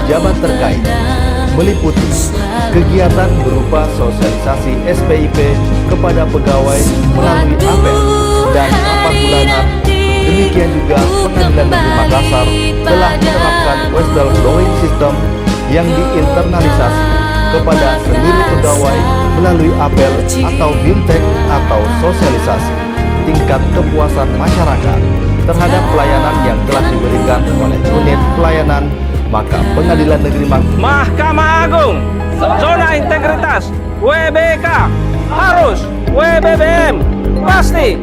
pejabat terkait, meliputi kegiatan berupa sosialisasi SPIP kepada pegawai melalui apel dan rapat bulanan. Demikian juga Pengadilan Negeri Makassar telah menerapkan whistleblowing system yang diinternalisasi kepada seluruh pegawai melalui apel atau BIMTEK atau sosialisasi tingkat kepuasan masyarakat terhadap pelayanan yang telah diberikan oleh unit pelayanan. Maka Pengadilan Negeri Mahkamah Agung, zona integritas WBK harus WBBM pasti